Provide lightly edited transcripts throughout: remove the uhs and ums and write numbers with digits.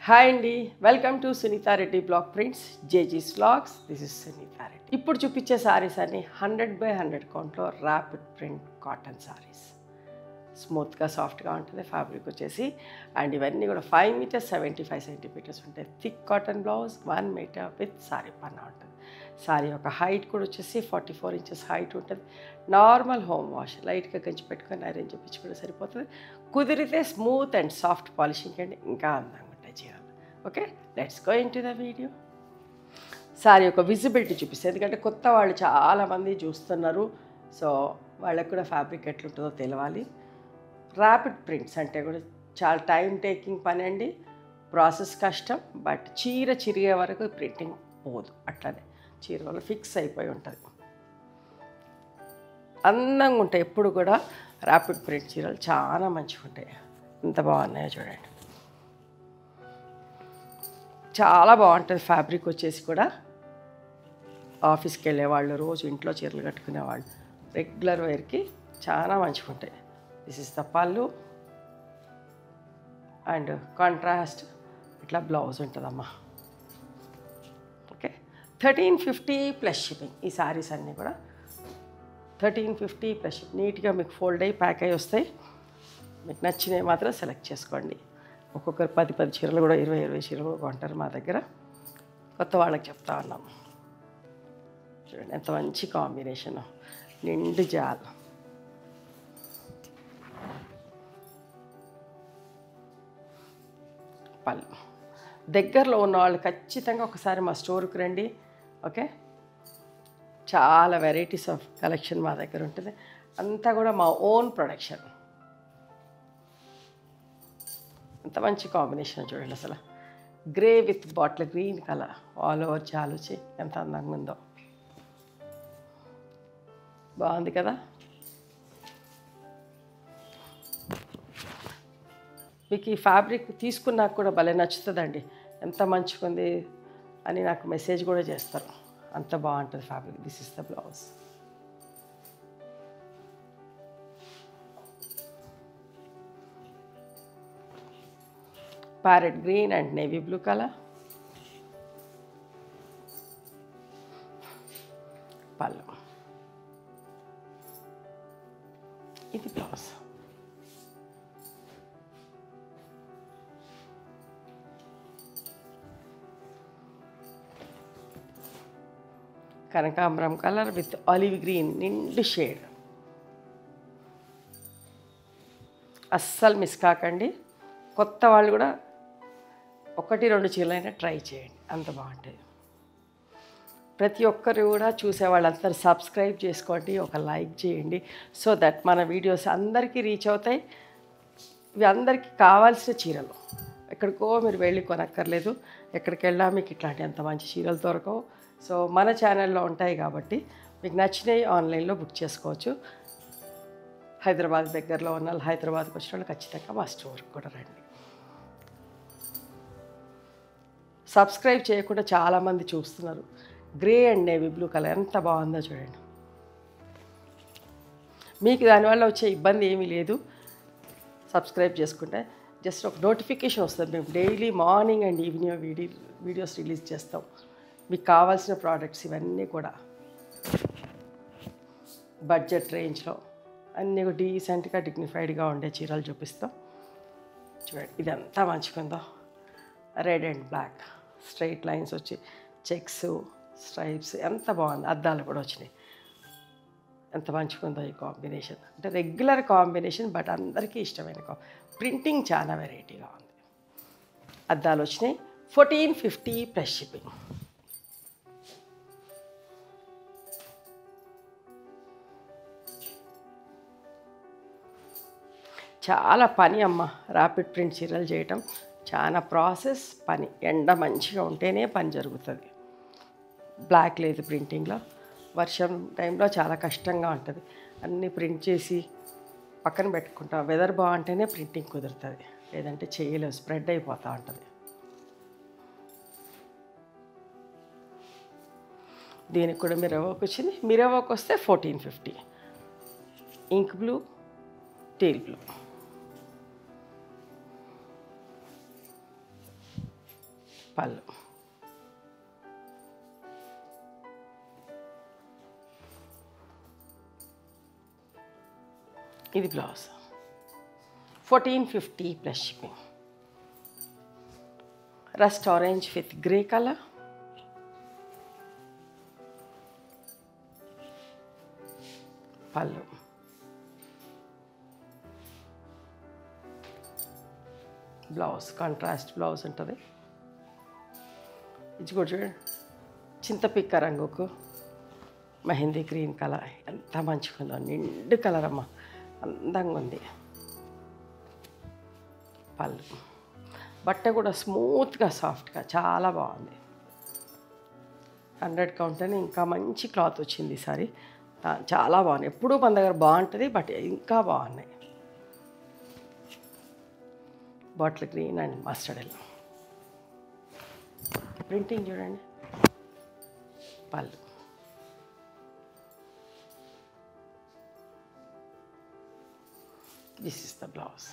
Hi అండి, welcome to Sunitha Reddy block prints జేజీస్ vlogs. This is Sunitha Reddy. ఇప్పుడు చూపించే సారీస్ అన్ని 100x100 కౌంట్లో ర్యాపిడ్ ప్రింట్ కాటన్ సారీస్. స్మూత్గా సాఫ్ట్గా ఉంటుంది ఫ్యాబ్రిక్ వచ్చేసి. అండ్ ఇవన్నీ కూడా 5 మీటర్స్ 75 సెంటీమీటర్స్ ఉంటాయి. Thick cotton blouse 1 meter with sari పన్నా ఉంటుంది. సారీ యొక్క హైట్ కూడా వచ్చేసి 44 ఇంచెస్ హైట్ ఉంటుంది. నార్మల్ హోమ్ వాష్ లైట్గా గంచి పెట్టుకొని ఐరన్ చేయించుకుంటే సరిపోతుంది. కుదిరితే స్మూత్ అండ్ సాఫ్ట్ పాలిషింగ్ అండి, ఇంకా అందంగా ఉంటాయి చీరలు. Okay, let's go in to the video. Sorry యొక్క విజిబిలిటీ చూపిస్తే, ఎందుకంటే కొత్త వాళ్ళు చాలామంది చూస్తున్నారు. సో వాళ్ళకు కూడా ఫ్యాబ్రిక్ ఎట్లుంటుందో తెలవాలి. ర్యాపిడ్ ప్రింట్స్ అంటే కూడా చాలా టైం టేకింగ్ పని అండి. ప్రాసెస్ కష్టం, బట్ చీర చిరిగే వరకు ప్రింటింగ్ పోదు. అట్లానే చీర వల్ల ఫిక్స్ అయిపోయి ఉంటుంది. అందంగా ఉంటాయి ఎప్పుడు కూడా. ర్యాపిడ్ ప్రింట్ చీరలు చాలా మంచిగా ఉంటాయి. ఎంత బాగున్నాయో చూడండి. చాలా బాగుంటుంది ఫ్యాబ్రిక్ వచ్చేసి కూడా. ఆఫీస్కి వెళ్ళేవాళ్ళు, రోజు ఇంట్లో చీరలు కట్టుకునేవాళ్ళు, రెగ్యులర్ వేర్కి చాలా మంచిగా ఉంటాయి. దిస్ ఇస్ ద పళ్ళు అండ్ కాంట్రాస్ట్ ఇట్లా బ్లౌజ్ ఉంటుందమ్మా. Okay, 1350 plus shipping. ఈ శారీస్ అన్నీ కూడా 1350 ప్లస్ షిప్. నీట్గా మీకు ఫోల్డ్ అయ్యి ప్యాక్ అయ్యి వస్తాయి. మీకు నచ్చినవి మాత్రం సెలెక్ట్ చేసుకోండి. ఒక్కొక్కరు 10 చీరలు కూడా 20 చీరలు కూడా కొంటారు మా దగ్గర. కొత్త వాళ్ళకి చెప్తా ఉన్నాము. చూడండి ఎంత మంచి కాంబినేషను, నిండు జాల్. పళ్ళు. దగ్గరలో ఉన్న వాళ్ళు ఖచ్చితంగా ఒకసారి మా స్టోర్కి రండి. ఓకే, చాలా వెరైటీస్ ఆఫ్ కలెక్షన్ మా దగ్గర ఉంటుంది. అంతా కూడా మా ఓన్ ప్రొడక్షన్. ఎంత మంచి కాంబినేషన్ చూడండి అసలు. Grey with bottle green colour all over జాల్ వచ్చి ఎంత అందంగా ఉందో. బాగుంది కదా. మీకు ఈ ఫ్యాబ్రిక్ తీసుకున్నాక కూడా భలే నచ్చుతుందండి. ఎంత మంచిగా ఉంది అని నాకు మెసేజ్ కూడా చేస్తారు. అంత బాగుంటుంది fabric. This is the blouse. Parrot green and navy blue colour. పళ్ళు. ఇది బ్లౌజ్. కనకాంబరం కలర్ విత్ ఆలివ్ గ్రీన్ నిండు షేడ్. అస్సలు మిస్ కాకండి. కొత్త వాళ్ళు కూడా 1-2 చీరలైనా ట్రై చేయండి, అంత బాగుంటుంది. ప్రతి ఒక్కరు కూడా చూసే వాళ్ళందరూ సబ్స్క్రైబ్ చేసుకోండి, ఒక లైక్ చేయండి. సో దట్ మన వీడియోస్ అందరికీ రీచ్ అవుతాయి. ఇవి అందరికీ కావాల్సిన చీరలు. ఎక్కడికో మీరు వెళ్ళి కొనక్కర్లేదు. ఎక్కడికి వెళ్ళా మీకు ఇట్లాంటి అంత మంచి చీరలు దొరకవు. సో మన ఛానల్లో ఉంటాయి కాబట్టి మీకు నచ్చినవి ఆన్లైన్లో బుక్ చేసుకోవచ్చు. హైదరాబాద్ దగ్గరలో ఉన్న వాళ్ళు, హైదరాబాద్కి వచ్చిన వాళ్ళు ఖచ్చితంగా మా స్టోర్కి కూడా రండి. సబ్స్క్రైబ్ చేయకుండా చాలామంది చూస్తున్నారు. Grey and navy blue colour ఎంత బాగుందో చూడండి. మీకు దానివల్ల వచ్చే ఇబ్బంది ఏమీ లేదు. సబ్స్క్రైబ్ చేసుకుంటే జస్ట్ ఒక నోటిఫికేషన్ వస్తుంది. మేము daily morning and evening videos release చేస్తాం. మీకు కావాల్సిన ప్రోడక్ట్స్ ఇవన్నీ కూడా బడ్జెట్ రేంజ్లో అన్నీ డీసెంట్గా డిగ్నిఫైడ్గా ఉండే చీరలు చూపిస్తాం. చూడండి ఇదంతా మంచిగుందో. Red and black straight lines వచ్చి చెక్స్ స్ట్రైప్స్ ఎంత బాగుంది. అద్దాలు కూడా వచ్చినాయి. ఎంత మంచిగుందో ఈ కాంబినేషన్. అంటే రెగ్యులర్ కాంబినేషన్, బట్ అందరికీ ఇష్టమైన ప్రింటింగ్ చాలా వెరైటీగా ఉంది. అద్దాలు వచ్చినాయి. 1450 ప్లస్ షిప్పింగ్. చాలా పని అమ్మ ర్యాపిడ్ ప్రింట్ చీరలు చేయటం. చాలా ప్రాసెస్ పని. ఎండ మంచిగా ఉంటేనే పని జరుగుతుంది. బ్లాక్ లేదు ప్రింటింగ్లో. వర్షం టైంలో చాలా కష్టంగా ఉంటుంది. అన్నీ ప్రింట్ చేసి పక్కన పెట్టుకుంటాం. వెదర్ బాగుంటేనే ప్రింటింగ్ కుదురుతుంది, లేదంటే చేయలేదు, స్ప్రెడ్ అయిపోతూ ఉంటుంది. దీనికి కూడా మిర్రర్ వర్క్ వచ్చింది. మిర్రర్ వర్క్ వస్తే 1450. Ink blue, teal blue. పళ్ళు. ఇది blouse. 1450 plus shipping. Rust orange with grey colour. పళ్ళు. బ్లౌజ్ కాంట్రాస్ట్ బ్లౌజ్ ఉంటుంది. ఇది కూడా చూడండి, చింతపిక్క రంగుకు మెహందీ గ్రీన్ కలర్ ఎంత మంచిగా ఉందో, నిండు కలర్ అమ్మ, అందంగా ఉంది. పళ్ళు. బట్ట కూడా స్మూత్గా సాఫ్ట్గా చాలా బాగుంది. 100 కౌంట్ అని ఇంకా మంచి క్లాత్ వచ్చింది ఈసారి, చాలా బాగుంది. ఎప్పుడూ మన దగ్గర బాగుంటుంది, బట్ ఇంకా బాగున్నాయి. Bottle green and mustard yellow. Printing చూడండి. పళ్ళు. This is the blouse.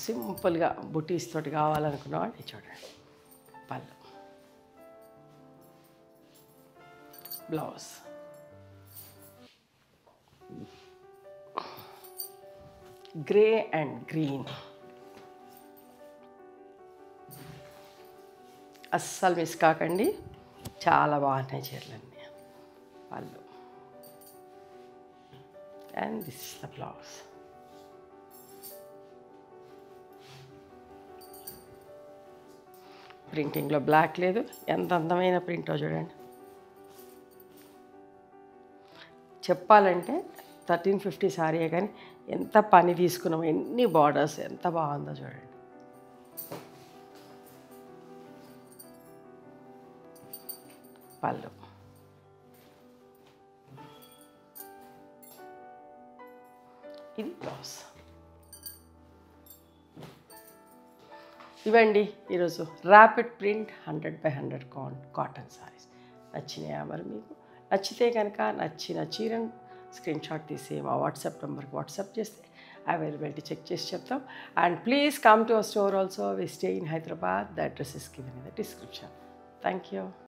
సింపుల్గా బుటీస్ తోటి కావాలనుకున్న వాళ్ళు చూడండి. పళ్ళు. బ్లౌజ్. Grey and green. అస్సలు మిస్ కాకండి, చాలా బాగున్నాయి చీరలన్నీ. పళ్ళు. And this is the blouse. ప్రింటింగ్లో బ్లాక్ లేదు, ఎంత అందమైన ప్రింటో చూడండి. చెప్పాలంటే 1350 సారీయే కానీ ఎంత పని తీసుకున్నామో, ఎన్ని బార్డర్స్, ఎంత బాగుందో చూడండి. పళ్ళు. ఇది బ్లౌజ్. ఇవండి ఈరోజు rapid print 100x100 cotton saris. నచ్చినాయా మరి మీకు? నచ్చితే కనుక నచ్చిన చీరను స్క్రీన్ షాట్ తీసి మా వాట్సాప్ నెంబర్కి వాట్సాప్ చేస్తే అవైలబిలిటీ చెక్ చేసి చెప్తాం. And please come to our store also. We stay in Hyderabad. The address is given in the description. Thank you.